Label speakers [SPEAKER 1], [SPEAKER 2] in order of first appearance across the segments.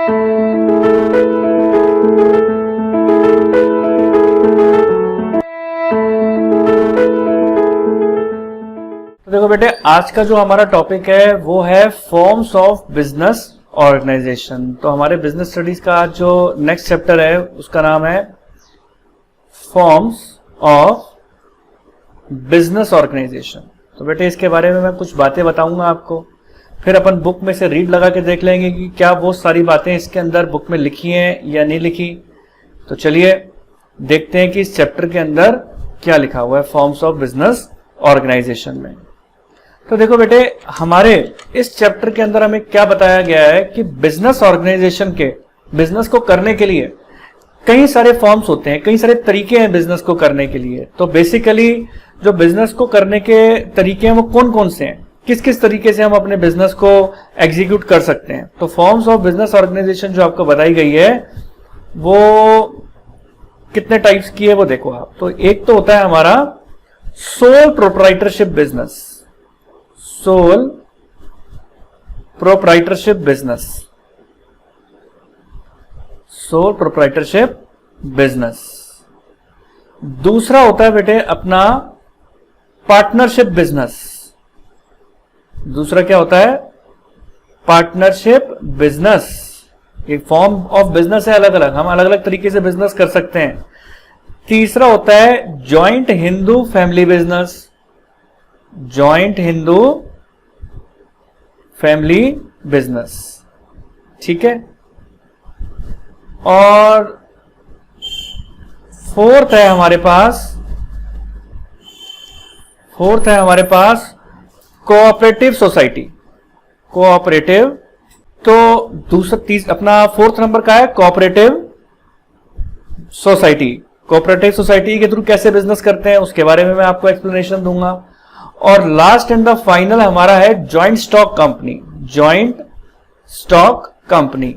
[SPEAKER 1] तो देखो बेटे, आज का जो हमारा टॉपिक है वो है फॉर्म्स ऑफ बिजनेस ऑर्गेनाइजेशन। तो हमारे बिजनेस स्टडीज का आज जो नेक्स्ट चैप्टर है उसका नाम है फॉर्म्स ऑफ बिजनेस ऑर्गेनाइजेशन। तो बेटे इसके बारे में मैं कुछ बातें बताऊंगा आपको, फिर अपन बुक में से रीड लगा के देख लेंगे कि क्या वो सारी बातें इसके अंदर बुक में लिखी हैं या नहीं लिखी। तो चलिए देखते हैं कि इस चैप्टर के अंदर क्या लिखा हुआ है फॉर्म्स ऑफ बिजनेस ऑर्गेनाइजेशन में। तो देखो बेटे, हमारे इस चैप्टर के अंदर हमें क्या बताया गया है कि बिजनेस ऑर्गेनाइजेशन के बिजनेस को करने के लिए कई सारे फॉर्म्स होते हैं, कई सारे तरीके हैं बिजनेस को करने के लिए। तो बेसिकली जो बिजनेस को करने के तरीके हैं वो कौन कौन से हैं, किस किस तरीके से हम अपने बिजनेस को एग्जीक्यूट कर सकते हैं। तो फॉर्म्स ऑफ बिजनेस ऑर्गेनाइजेशन जो आपको बताई गई है वो कितने टाइप्स की है वो देखो आप। तो एक तो होता है हमारा sole proprietorship business, sole proprietorship business, sole proprietorship business. दूसरा होता है बेटे अपना पार्टनरशिप बिजनेस। दूसरा क्या होता है? Partnership business. ये फॉर्म ऑफ बिजनेस है अलग अलग, हम अलग अलग तरीके से बिजनेस कर सकते हैं। तीसरा होता है joint Hindu family business, joint Hindu family business, ठीक है। और फोर्थ है हमारे पास कोऑपरेटिव सोसाइटी, कोऑपरेटिव। तो अपना फोर्थ नंबर का है कोऑपरेटिव सोसाइटी। कोऑपरेटिव सोसाइटी के थ्रू कैसे बिजनेस करते हैं उसके बारे में मैं आपको एक्सप्लेनेशन दूंगा। और लास्ट एंड द फाइनल हमारा है joint stock company, joint stock company.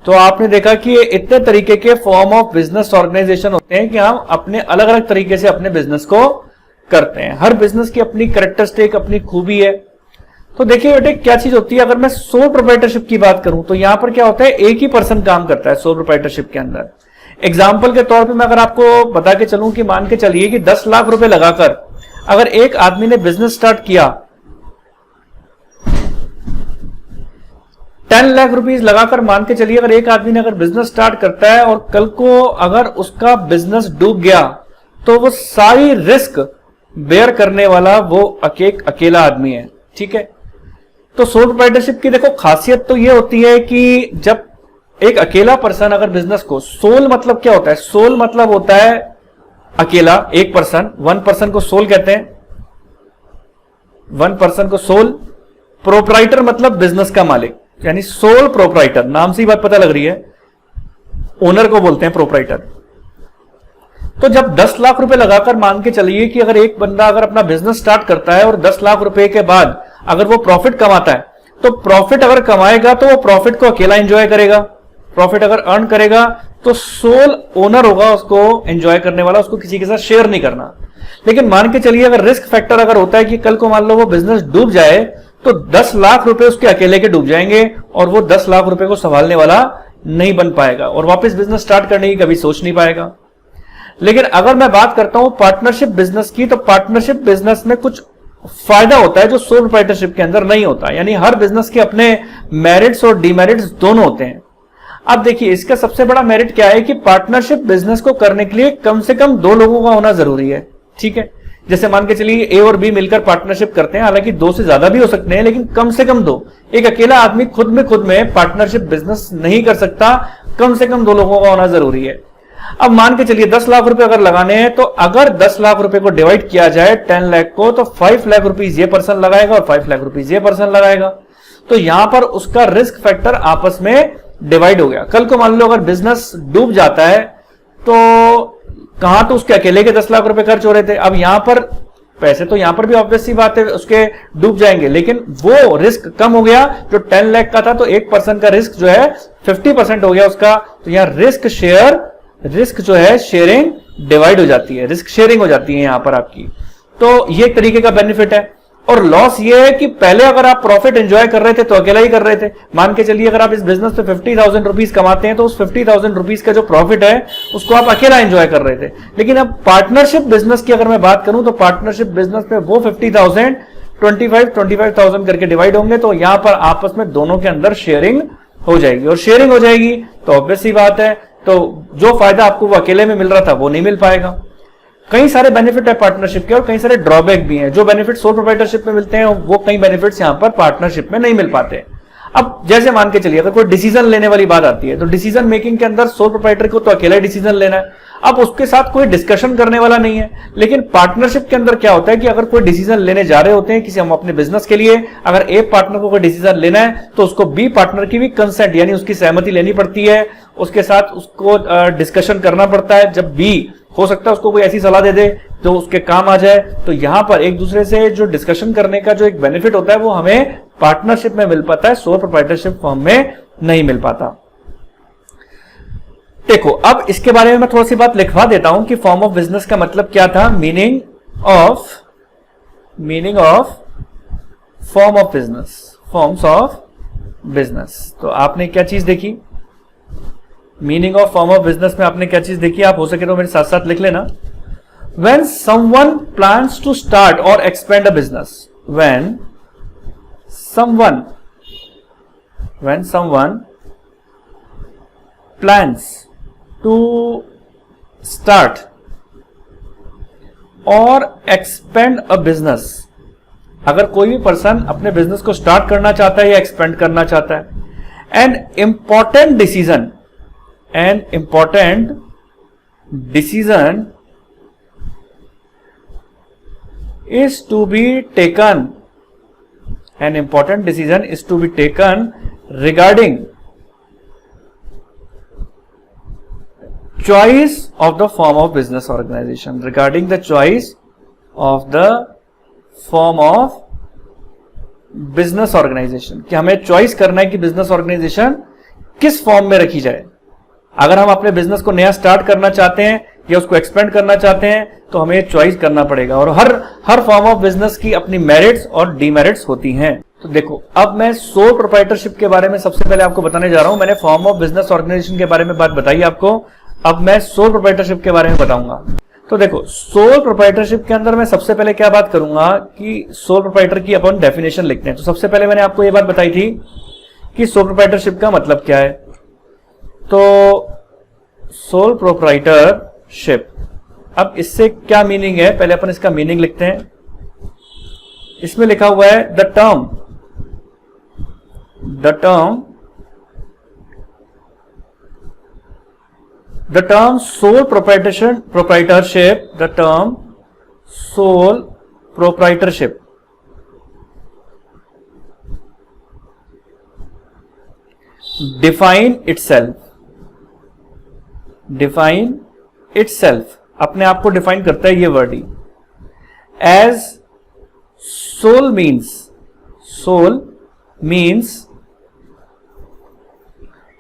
[SPEAKER 1] तो आपने देखा कि ये इतने तरीके के फॉर्म ऑफ बिजनेस ऑर्गेनाइजेशन होते हैं कि हम अपने अलग अलग तरीके से अपने बिजनेस को करते हैं। हर बिजनेस की अपनी कैरेक्टरिस्टिक, अपनी खूबी है। तो देखिए बेटे क्या चीज होती है, अगर मैं सोल प्रोप्राइटरशिप की बात करूं तो यहां पर क्या होता है, एक ही पर्सन काम करता है सोल प्रोप्राइटरशिप के अंदर। एग्जाम्पल के तौर पे मैं अगर आपको बता के चलूं कि मान के चलिए कि 10 लाख रुपए लगाकर अगर एक आदमी ने बिजनेस स्टार्ट किया, 10 लाख रुपीस लगाकर मान के चलिए अगर एक आदमी ने अगर बिजनेस स्टार्ट करता है और कल को अगर उसका बिजनेस डूब गया तो वो सारी रिस्क बेयर करने वाला वो अकेला आदमी है, ठीक है। तो सोल प्रोप्राइटरशिप की देखो खासियत तो ये होती है कि जब एक अकेला पर्सन अगर बिजनेस को, सोल मतलब क्या होता है? सोल मतलब होता है अकेला, एक पर्सन, वन पर्सन को सोल कहते हैं, वन पर्सन को सोल। प्रोप्राइटर मतलब बिजनेस का मालिक, यानी सोल प्रोप्राइटर, नाम से ही बात पता लग रही है, ओनर को बोलते हैं प्रोप्राइटर। तो जब 10 लाख रुपए लगाकर मान के चलिए कि अगर एक बंदा अगर अपना बिजनेस स्टार्ट करता है और 10 लाख रुपए के बाद अगर वो प्रॉफिट कमाता है, तो प्रॉफिट अगर कमाएगा तो वो प्रॉफिट को अकेला एंजॉय करेगा। प्रॉफिट अगर अर्न करेगा तो सोल ओनर होगा उसको एंजॉय करने वाला, उसको किसी के साथ शेयर नहीं करना। लेकिन मान के चलिए अगर रिस्क फैक्टर अगर होता है कि कल को मान लो वो बिजनेस डूब जाए तो 10 लाख रुपए उसके अकेले के डूब जाएंगे और वो 10 लाख रुपए को संभालने वाला नहीं बन पाएगा और वापस बिजनेस स्टार्ट करने की कभी सोच नहीं पाएगा। लेकिन अगर मैं बात करता हूं पार्टनरशिप बिजनेस की, तो पार्टनरशिप बिजनेस में कुछ फायदा होता है जो सोल प्रोप्राइटरशिप के अंदर नहीं होता। यानी हर बिजनेस के अपने मेरिट्स और डिमेरिट्स दोनों होते हैं। अब देखिए इसका सबसे बड़ा मेरिट क्या है कि पार्टनरशिप बिजनेस को करने के लिए कम से कम 2 लोगों का होना जरूरी है, ठीक है। जैसे मान के चलिए ए और बी मिलकर पार्टनरशिप करते हैं, हालांकि 2 से ज्यादा भी हो सकते हैं लेकिन कम से कम 2। एक अकेला आदमी खुद में पार्टनरशिप बिजनेस नहीं कर सकता, कम से कम 2 लोगों का होना जरूरी है। अब मान के चलिए 10 लाख रुपए अगर लगाने हैं, तो अगर 10 लाख रुपए को डिवाइड किया जाए 10 लाख को, तो 5 लाख रुपीज ये पर्सन लगाएगा और 5 लाख रुपीज ये पर्सन लगाएगा। तो यहां पर उसका रिस्क फैक्टर आपस में डिवाइड हो गया। कल को मान लो अगर बिजनेस डूब जाता है तो कहां तो उसके अकेले के 10 लाख रुपए खर्च हो रहे थे। अब यहां पर पैसे तो यहां पर भी ऑब्वियस सी बात है उसके डूब जाएंगे, लेकिन वो रिस्क कम हो गया। जो 10 लाख का था तो एक पर्सन का रिस्क जो है 50% हो गया उसका। तो यहां रिस्क जो है शेयरिंग डिवाइड हो जाती है, रिस्क शेयरिंग हो जाती है यहां पर आपकी। तो ये एक तरीके का बेनिफिट है। और लॉस ये है कि पहले अगर आप प्रॉफिट एंजॉय कर रहे थे तो अकेला ही कर रहे थे। मान के चलिए अगर आप इस बिजनेस पे 50,000 रुपीज कमाते हैं तो उस 50,000 रुपीज का जो प्रॉफिट है उसको आप अकेला एंजॉय कर रहे थे। लेकिन अब पार्टनरशिप बिजनेस की अगर मैं बात करूं तो पार्टनरशिप बिजनेस में वो 50,000 25,000 करके डिवाइड होंगे, तो यहां पर आपस में दोनों के अंदर शेयरिंग हो जाएगी। और शेयरिंग हो जाएगी तो ऑब्वियस सी बात है, तो जो फायदा आपको वो अकेले में मिल रहा था वो नहीं मिल पाएगा। कई सारे बेनिफिट है पार्टनरशिप के और कई सारे ड्रॉबैक भी हैं। जो बेनिफिट सोल प्रोप्राइटरशिप में मिलते हैं वो कई बेनिफिट्स यहां पर पार्टनरशिप में नहीं मिल पाते। अब जैसे मान के चलिए अगर कोई डिसीजन लेने वाली बात आती है तो डिसीजन मेकिंग के अंदर सोल प्रोप्राइटर को तो अकेला ही डिसीजन लेना है, अब उसके साथ कोई डिस्कशन करने वाला नहीं है। लेकिन पार्टनरशिप के अंदर क्या होता है कि अगर कोई डिसीजन लेने जा रहे होते हैं किसी हम अपने बिजनेस के लिए, अगर ए पार्टनर को कोई डिसीजन लेना है तो उसको बी पार्टनर की भी कंसेंट यानी उसकी सहमति लेनी पड़ती है, उसके साथ उसको डिस्कशन करना पड़ता है। जब बी हो सकता है उसको कोई ऐसी सलाह दे दे जो उसके काम आ जाए, तो यहां पर एक दूसरे से जो डिस्कशन करने का जो एक बेनिफिट होता है वो हमें पार्टनरशिप में मिल पाता है, सोल प्रोप्राइटरशिप फॉर्म में नहीं मिल पाता। देखो अब इसके बारे में मैं थोड़ी सी बात लिखवा देता हूं कि फॉर्म ऑफ बिजनेस का मतलब क्या था। Meaning of form of business, forms of business. तो आपने क्या चीज देखी, meaning of form of business में आपने क्या चीज देखी, आप हो सके तो मेरे साथ साथ लिख लेना। When someone plans to start or expand a business, when someone plans to start or expand a business, अगर कोई भी पर्सन अपने बिजनेस को स्टार्ट करना चाहता है या एक्सपेंड करना चाहता है, an important decision is to be taken, an important decision is to be taken regarding choice of the form of business organization, regarding the choice of the form of business organization, कि हमें choice करना है कि business organisation किस form में रखी जाए। अगर हम अपने बिजनेस को नया स्टार्ट करना चाहते हैं या उसको एक्सपेंड करना चाहते हैं तो हमें चॉइस करना पड़ेगा, और हर फॉर्म ऑफ बिजनेस की अपनी मेरिट्स और डीमेरिट्स होती हैं। तो देखो अब मैं सोल प्रोप्राइटरशिप के बारे में सबसे पहले आपको बताने जा रहा हूं। मैंने फॉर्म ऑफ बिजनेस ऑर्गेनाइजेशन के बारे में बात बताई आपको, अब मैं सोल प्रोप्राइटरशिप के बारे में बताऊंगा। तो देखो सोल प्रोप्राइटरशिप के अंदर मैं सबसे पहले क्या बात करूंगा कि सोल प्रोप्राइटर की अपन डेफिनेशन लिखते हैं। तो सबसे पहले मैंने आपको यह बात बताई थी कि सोल प्रोप्राइटरशिप का मतलब क्या है। तो सोल प्रोप्राइटरशिप, अब इससे क्या मीनिंग है, पहले अपन इसका मीनिंग लिखते हैं। इसमें लिखा हुआ है the term sole proprietorship, the term sole proprietorship define itself, अपने आप को डिफाइन करता है ये वर्ड ही, as sole means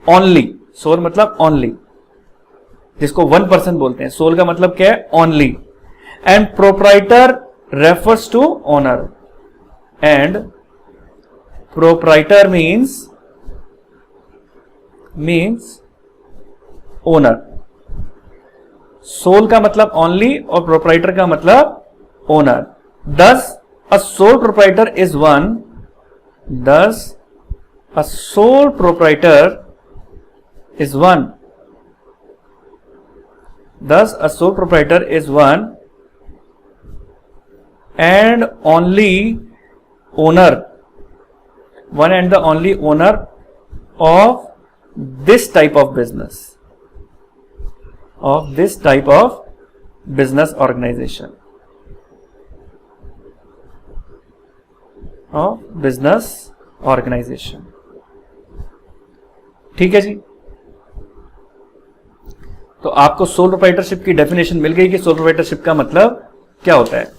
[SPEAKER 1] only, sole मतलब ओनली, जिसको 1% बोलते हैं। सोल का मतलब क्या है, only. And proprietor refers to owner, and proprietor means owner. Sole का मतलब ओनली और प्रोप्राइटर का मतलब owner. Thus a sole proprietor is one, thus a sole proprietor is one, thus a sole proprietor is one and only owner, one and the only owner of this type of business, of this type of business organization, of business organization। ठीक है जी, तो आपको sole proprietorship की definition मिल गई कि sole proprietorship का मतलब क्या होता है।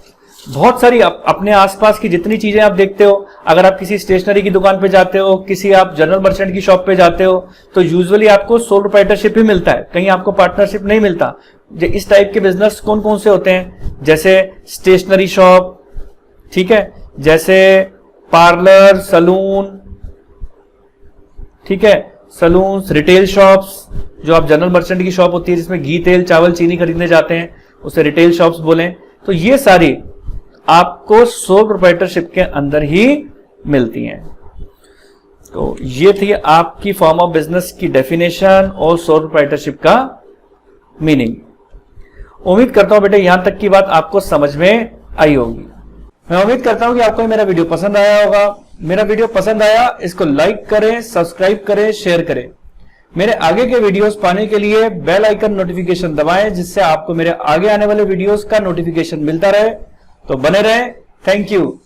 [SPEAKER 1] बहुत सारी अपने आसपास की जितनी चीजें आप देखते हो, अगर आप किसी स्टेशनरी की दुकान पे जाते हो, किसी आप जनरल मर्चेंट की शॉप पे जाते हो, तो यूजुअली आपको सोल प्रोप्राइटरशिप ही मिलता है, कहीं आपको पार्टनरशिप नहीं मिलता। इस टाइप के बिजनेस कौन कौन से होते हैं, जैसे स्टेशनरी शॉप, ठीक है, जैसे पार्लर, सलून, ठीक है, सलून, रिटेल शॉप्स, जो आप जनरल मर्चेंट की शॉप होती है जिसमें घी, तेल, चावल, चीनी खरीदने जाते हैं, उसे रिटेल शॉप्स बोलें। तो ये सारी आपको सोल प्रोप्राइटरशिप के अंदर ही मिलती हैं। तो ये थी आपकी फॉर्म ऑफ बिजनेस की डेफिनेशन और सोल प्रोप्राइटरशिप का मीनिंग। उम्मीद करता हूं बेटे यहां तक की बात आपको समझ में आई होगी। मैं उम्मीद करता हूं कि आपको मेरा वीडियो पसंद आया होगा। मेरा वीडियो पसंद आया, इसको लाइक करें, सब्सक्राइब करें, शेयर करें। मेरे आगे के वीडियोस पाने के लिए बेल आइकन नोटिफिकेशन दबाएं, जिससे आपको मेरे आगे आने वाले वीडियोस का नोटिफिकेशन मिलता रहे। तो बने रहें। Thank you.